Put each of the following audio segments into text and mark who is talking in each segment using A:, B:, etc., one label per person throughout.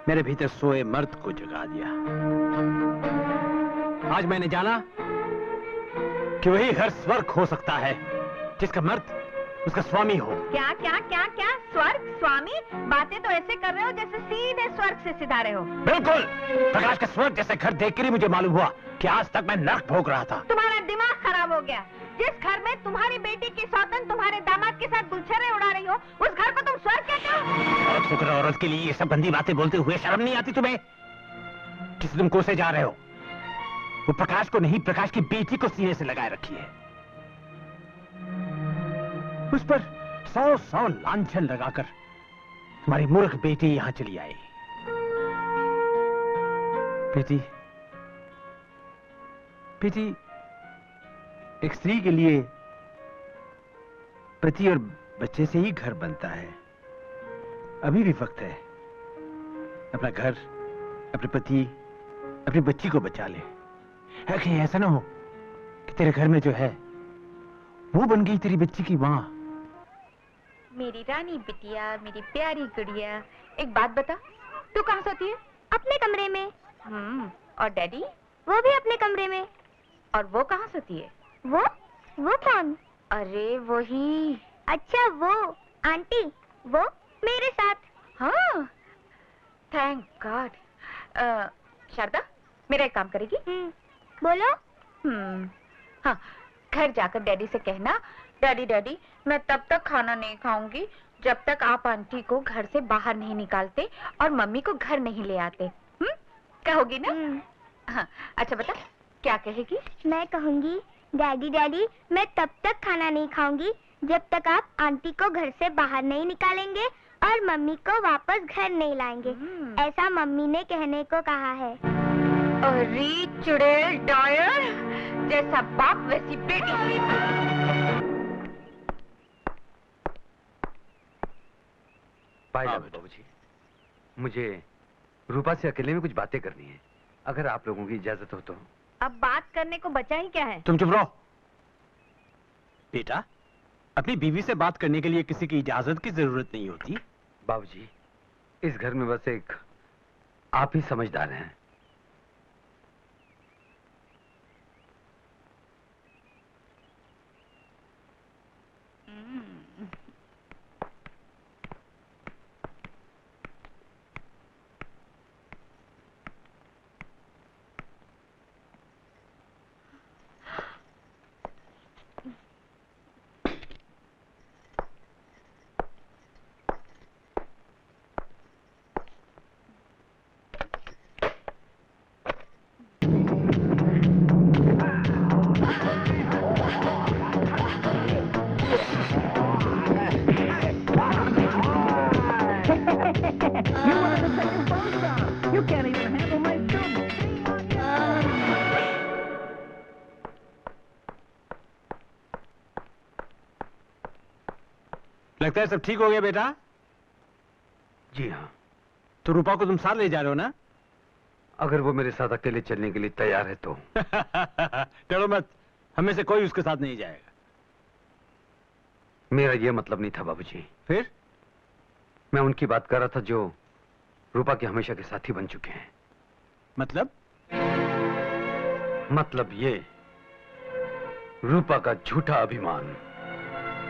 A: मेरे भीतर सोए मर्द को जगा दिया। आज मैंने जाना कि वही हर स्वर्ग हो सकता है जिसका मर्द उसका स्वामी हो।
B: क्या क्या क्या क्या स्वर्ग स्वामी? बातें तो ऐसे कर रहे हो जैसे सीधे स्वर्ग से सिधारे हो।
A: बिल्कुल, प्रकाश का स्वर्ग जैसे घर देख कर ही मुझे मालूम हुआ कि आज तक मैं नर्क भोग रहा था।
B: तुम्हारा दिमाग खराब हो गया। जिस घर में तुम्हारी बेटी की सौतन तुम्हारे दामाद के साथ गुलछर्रे उड़ा रही हो, उस घर को तुम स्वर्ग कहते हो?
A: औरत होकर औरत के लिए ये सब गंदी बातें बोलते हुए शर्म नहीं आती तुम्हें? किस तुम कोसे जा रहे हो? वो प्रकाश को नहीं, प्रकाश की बेटी को सीने से लगाए रखी है। उस पर 100 लांछन लगाकर तुम्हारी मूर्ख बेटी यहां चली आई। बेटी, बेटी, एक स्त्री के लिए पति और बच्चे से ही घर बनता है। अभी भी वक्त है। अपना घर, अपने पति, अपनी बच्ची को बचा ले। कहीं ऐसा ना हो कि तेरे घर में जो है वो बन गई तेरी बच्ची की मां।
B: मेरी रानी बिटिया, मेरी प्यारी गुड़िया, एक बात बता, तू कहाँ सोती है? अपने कमरे में। और डैडी? वो भी अपने कमरे में। और वो कहाँ सोती है? वो कौन? अरे वही। अच्छा वो आंटी, वो मेरे साथ। हाँ, थैंक गॉड। शारदा, मेरा एक काम करेगी? बोलो। हाँ, घर जाकर डैडी से कहना, डैडी डैडी मैं तब तक खाना नहीं खाऊंगी जब तक आप आंटी को घर से बाहर नहीं निकालते और मम्मी को घर नहीं ले आते। कहोगी ना? हाँ, अच्छा बता क्या कहेगी?
C: मैं कहूंगी, डैडी डैडी मैं तब तक खाना नहीं खाऊंगी जब तक आप आंटी को घर से बाहर नहीं निकालेंगे और मम्मी को वापस घर नहीं लाएंगे। ऐसा मम्मी ने कहने को कहा है।
B: अरे चुड़ैल डायर, जैसा बाप वैसी बेटी।
D: बाबूजी, मुझे रूपा से अकेले में कुछ बातें करनी है, अगर आप लोगों की इजाजत हो तो।
B: अब बात करने को बचा ही क्या है?
A: तुम चुप रहो। बेटा, अपनी बीवी से बात करने के लिए किसी की इजाजत की जरूरत नहीं होती।
D: बाबूजी, इस घर में बस एक आप ही समझदार हैं।
A: लगता है सब ठीक हो गया बेटा?
D: जी हाँ।
A: तो रूपा को तुम साथ ले जा रहे हो ना?
D: अगर वो मेरे साथ अकेले चलने के लिए तैयार है तो।
A: डरो मत, हमें से कोई उसके साथ नहीं जाएगा।
D: मेरा ये मतलब नहीं था बाबूजी।
A: फिर?
D: मैं उनकी बात कर रहा था जो रूपा के हमेशा के साथी बन चुके हैं।
A: मतलब?
D: मतलब ये, रूपा का झूठा अभिमान,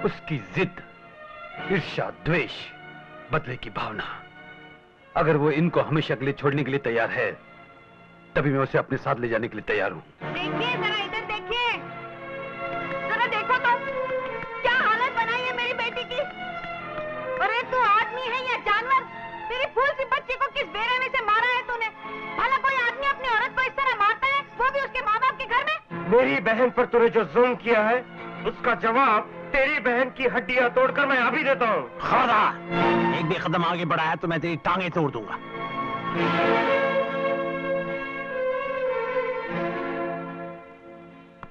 D: उसकी जिद, ईर्ष्या, द्वेष, बदले की भावना, अगर वो इनको हमेशा के लिए छोड़ने के लिए तैयार है, तभी मैं उसे अपने साथ ले जाने के लिए तैयार हूँ।
B: देखिए जरा इधर देखिए, जरा देखो तो क्या हालत बनाई है मेरी बेटी की। अरे तू आदमी है या जानवर? तेरी फूल सी बच्ची को किस बेरहमी से मारा है तूने? भला कोई आदमी अपनी औरत को इस तरह मारता है, वो भी उसके माँ बाप के घर में?
E: मेरी बहन पर तूने जो जुल्म किया है, उसका जवाब तेरी बहन की हड्डियां तोड़कर मैं अभी देता हूँ।
A: खबरदार, एक भी कदम आगे बढ़ाया तो मैं तेरी टांगे तोड़ दूंगा।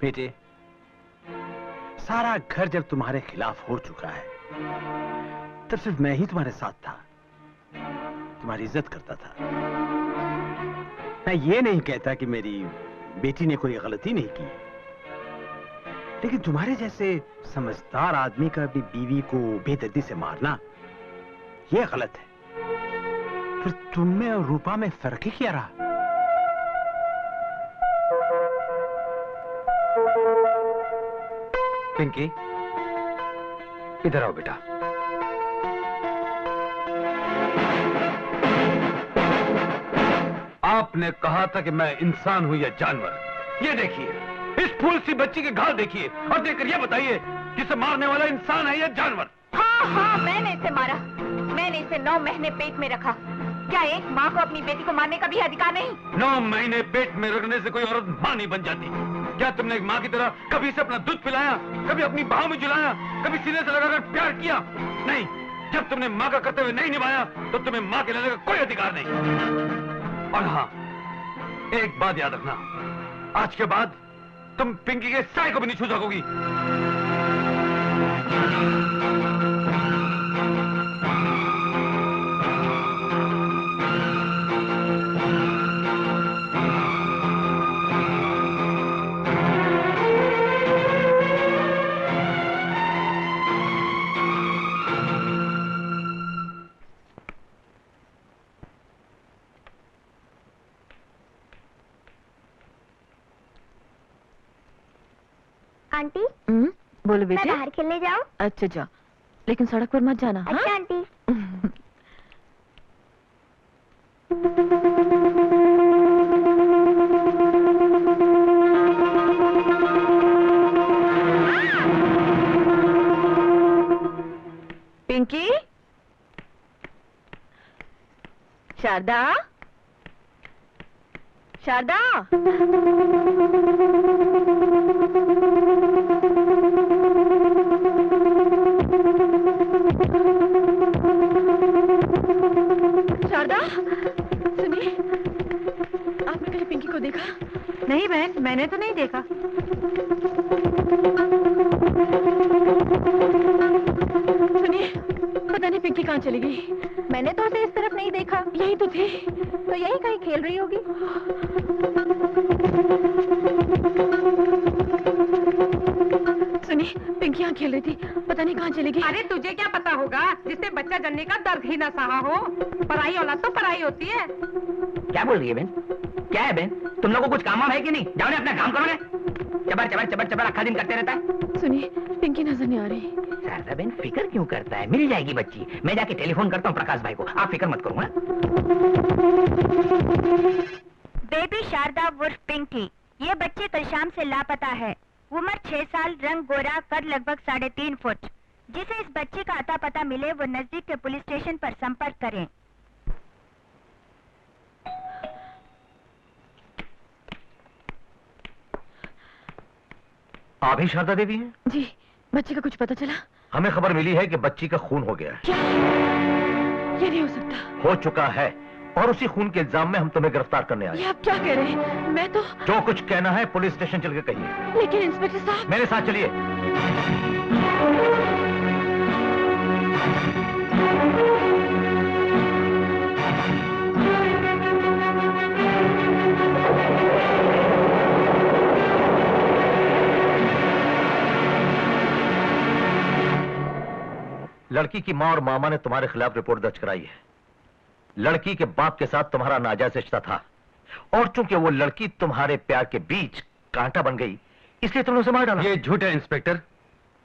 A: बेटे, सारा घर जब तुम्हारे खिलाफ हो चुका है, तब सिर्फ मैं ही तुम्हारे साथ था, तुम्हारी इज्जत करता था। मैं ये नहीं कहता कि मेरी बेटी ने कोई गलती नहीं की, लेकिन तुम्हारे जैसे समझदार आदमी का अपनी बीवी को बेदर्दी से मारना, यह गलत है। फिर तुम में और रूपा में फर्क ही क्या रहा?
D: पिंकी, इधर आओ बेटा। आपने कहा था कि मैं इंसान हूं या जानवर। ये देखिए, इस फूल सी बच्ची के घाव देखिए और देखकर ये बताइए कि इसे मारने वाला इंसान है या जानवर।
B: हाँ हाँ, मैंने इसे मारा। मैंने इसे 9 महीने पेट में रखा। क्या एक माँ को अपनी बेटी को मारने का भी अधिकार नहीं?
D: 9 महीने पेट में रखने से कोई औरत मां नहीं बन जाती। क्या तुमने एक माँ की तरह कभी इसे अपना दूध पिलाया, कभी अपनी बाहों में झुलाया, कभी सीने से लगाकर प्यार किया? नहीं। जब तुमने माँ का कर्तव्य नहीं निभाया तो तुम्हें माँ के लेने का कोई अधिकार नहीं। और हाँ, एक बात याद रखना, आज के बाद तुम पिंकी के साए को भी नहीं छू सकोगी।
C: आंटी,
B: बोलो
C: मैं
B: बेटे।
C: बाहर खेलने जाऊं?
B: अच्छा जा, लेकिन सड़क पर मत जाना।
C: अच्छा
B: हाँ?
C: आंटी।
B: पिंकी, शारदा, शारदा। शारदा, सुनिए, आपने कहीं पिंकी को देखा? नहीं बहन, मैंने तो नहीं देखा। सुनिए, पता नहीं पिंकी कहाँ चली गई। मैंने तो उसे इस तरफ नहीं देखा। यही तो थी। तो यही कहीं खेल रही होगी। सुनिए, पिंकी यहाँ खेल रही थी, पता नहीं कहाँ चली गई।
F: अरे तुझे क्या पता होगा, जिसने बच्चा जनने का दर्द ही ना सहा हो। पराई औलाद तो पराई होती है।
G: क्या बोल रही है बहन? क्या है बहन, तुम लोगों को कुछ काम है कि नहीं? जाओ ने अपना काम करो ने। चबर चबर चबर चबर आखा दिन करते रहता है।
B: सुनिए, पिंकी नजर नहीं आ रही।
G: शारदा बहन फिक्र क्यों करता है? मिल जाएगी बच्ची। मैं जाके टेलीफोन करता हूँ प्रकाश भाई को, आप फिक्र मत करो।
C: बेबी शारदा उर्फ पिंकी, ये बच्ची कल शाम से लापता है। उम्र 6 साल, रंग गोरा, कद लगभग 3.5 फुट। जिसे इस बच्ची का अता पता मिले वो नजदीक के पुलिस स्टेशन पर संपर्क करें।
H: आप ही शारदा देवी हैं?
B: जी, बच्चे का कुछ पता चला?
H: हमें खबर मिली है कि बच्ची का खून हो गया है।
B: क्या? ये नहीं हो सकता।
H: हो चुका है, और उसी खून के इल्जाम में हम तुम्हें गिरफ्तार करने आए।
B: ये आप क्या कह रहे हैं? मैं तो...
H: जो कुछ कहना है पुलिस स्टेशन चल के कहिए।
B: लेकिन इंस्पेक्टर साहब...
H: मेरे साथ चलिए। लड़की की मां और मामा ने तुम्हारे खिलाफ रिपोर्ट दर्ज कराई है। लड़की के बाप के साथ तुम्हारा नाजायज रिश्ता था, और चूंकि वो लड़की तुम्हारे प्यार के बीच कांटा बन गई, इसलिए तुमने उसे मार डाला।
D: ये झूठ है इंस्पेक्टर।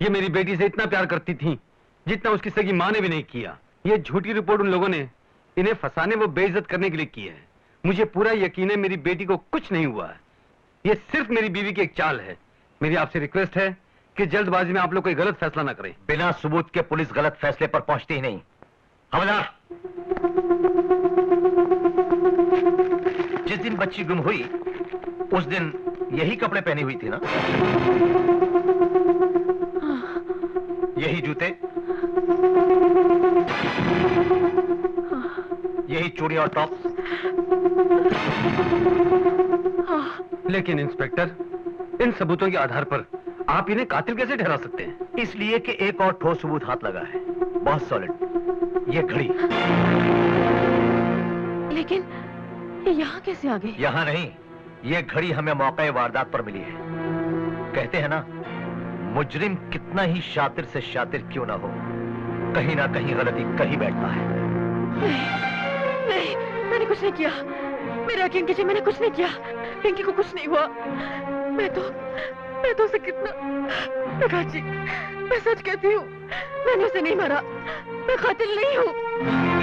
D: ये मेरी बेटी से इतना प्यार करती थी जितना उसकी सगी मां ने भी नहीं किया। ये झूठी रिपोर्ट उन लोगों ने इन्हें फंसाने व बेइज्जत करने के लिए की है। मुझे पूरा यकीन है मेरी बेटी को कुछ नहीं हुआ है। ये सिर्फ मेरी बीवी की एक चाल है। मेरी आपसे रिक्वेस्ट है कि जल्दबाजी में आप लोग कोई गलत फैसला ना करें।
H: बिना सबूत के पुलिस गलत फैसले पर पहुंचती ही नहीं। हवलदार, जिस दिन बच्ची गुम हुई उस दिन यही कपड़े पहनी हुई थी ना? यही जूते, यही चूड़ी और टॉप।
D: लेकिन इंस्पेक्टर, इन सबूतों के आधार पर आप इन्हें कातिल कैसे ठहरा सकते हैं?
H: इसलिए कि एक और ठोस सबूत हाथ लगा है, बहुत सॉलिड। ये घड़ी।
B: लेकिन ये यहाँ कैसे आ गई?
H: यहाँ नहीं, ये घड़ी हमें मौके वारदात पर मिली है। कहते हैं ना, मुजरिम कितना ही शातिर से शातिर क्यों ना हो, कहीं ना कहीं गलती कर ही बैठता है।
F: नहीं, मैंने कुछ नहीं किया। मेरा यकीन कीजिए, मैंने कुछ नहीं किया। पिंकी को कुछ नहीं हुआ। मैं तो उसे कितना... प्रकाश जी, मैं सच कहती हूँ, मैंने उसे नहीं मारा। मैं कातिल नहीं हूँ।